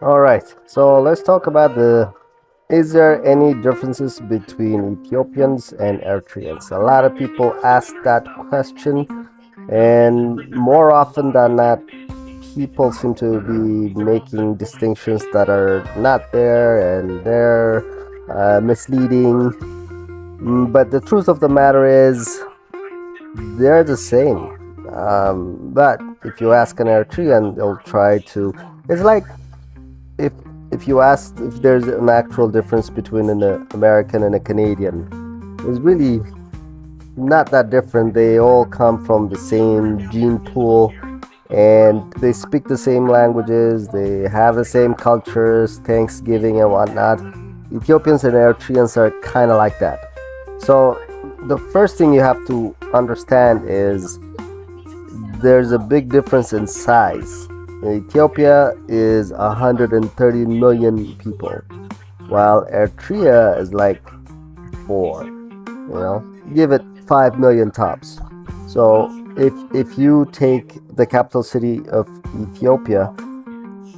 All right, so let's talk about is there any differences between Ethiopians and Eritreans? A lot of people ask that question, and more often than not, people seem to be making distinctions that are not there and they're misleading. But the truth of the matter is, they're the same. But if you ask an Eritrean, they'll try to. It's like if if you ask if there's an actual difference between an American and a Canadian, it's really not that different. They all come from the same gene pool and they speak the same languages, they have the same cultures, Thanksgiving and whatnot. Ethiopians and Eritreans are kind of like that. So the first thing you have to understand is there's a big difference in size. Ethiopia is 130 million people, while Eritrea is like 4. Give it 5 million tops. So if you take the capital city of Ethiopia,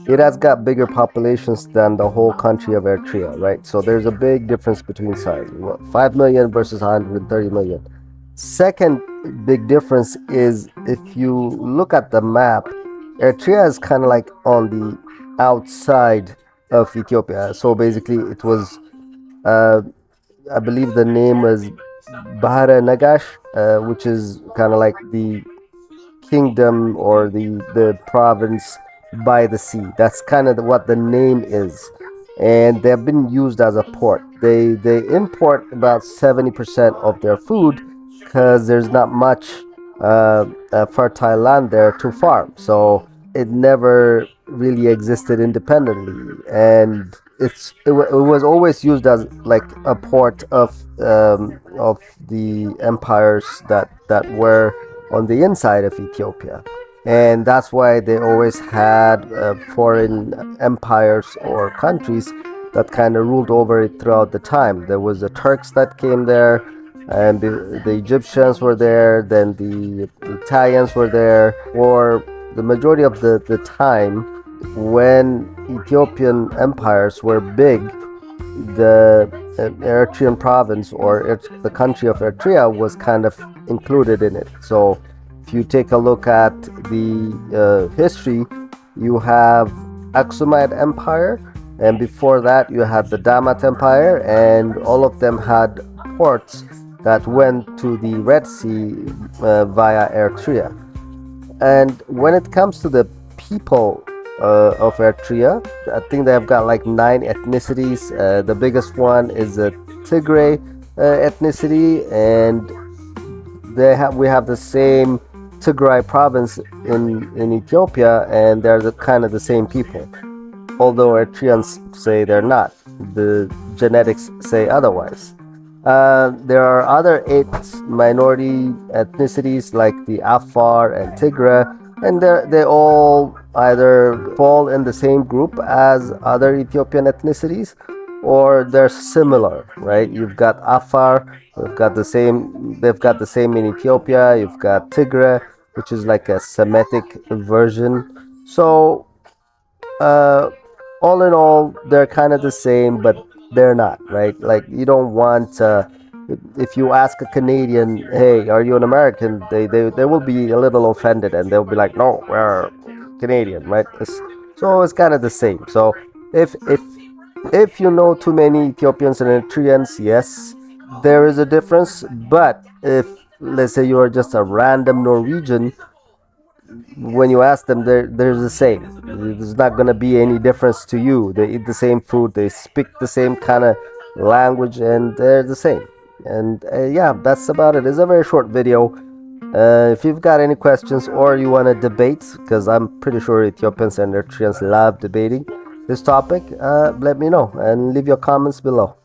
it has got bigger populations than the whole country of Eritrea, right? So there's a big difference between size. 5 million versus 130 million. Second big difference is if you look at the map, Eritrea is kind of like on the outside of Ethiopia. So basically, it was, uh, I believe the name was Bahara Nagash, which is kind of like the kingdom or the province by the sea. That's kind of what the name is, and they've been used as a port. They import about 70% of their food because there's not much fertile land there to farm. So it never really existed independently, and it was always used as like a port of the empires that were on the inside of Ethiopia. And that's why they always had foreign empires or countries that kind of ruled over it throughout the time. There was the Turks that came there, and the Egyptians were there, then the Italians were there. For the majority of the time, when Ethiopian empires were big, the Eritrean province or the country of Eritrea was kind of included in it. So if you take a look at the history, you have Aksumite Empire, and before that you had the Damat Empire, and all of them had ports that went to the Red Sea via Eritrea. And when it comes to the people of Eritrea, I think they have got like 9 ethnicities. The biggest one is the Tigray ethnicity, and we have the same Tigray province in Ethiopia, and they're kind of the same people. Although Eritreans say they're not, the genetics say otherwise. There are other 8 minority ethnicities like the Afar and Tigray, and they all either fall in the same group as other Ethiopian ethnicities, or they're similar, right? You've got Afar, they've got the same in Ethiopia. You've got Tigray, which is like a Semitic version. So, uh, all in all, they're kind of the same, but they're not, right? Like you don't want. If you ask a Canadian, "Hey, are you an American?" They will be a little offended, and they'll be like, "No, we're Canadian," right? So it's kind of the same. So if if if you know too many Ethiopians and Eritreans, yes, there is a difference. But if let's say you are just a random Norwegian, when you ask them, they're the same. There's not gonna be any difference to you. They eat the same food, they speak the same kind of language, and they're the same. And yeah, that's about it. It's a very short video. If you've got any questions or you want to debate, because I'm pretty sure Ethiopians and Eritreans love debating this topic, let me know and leave your comments below.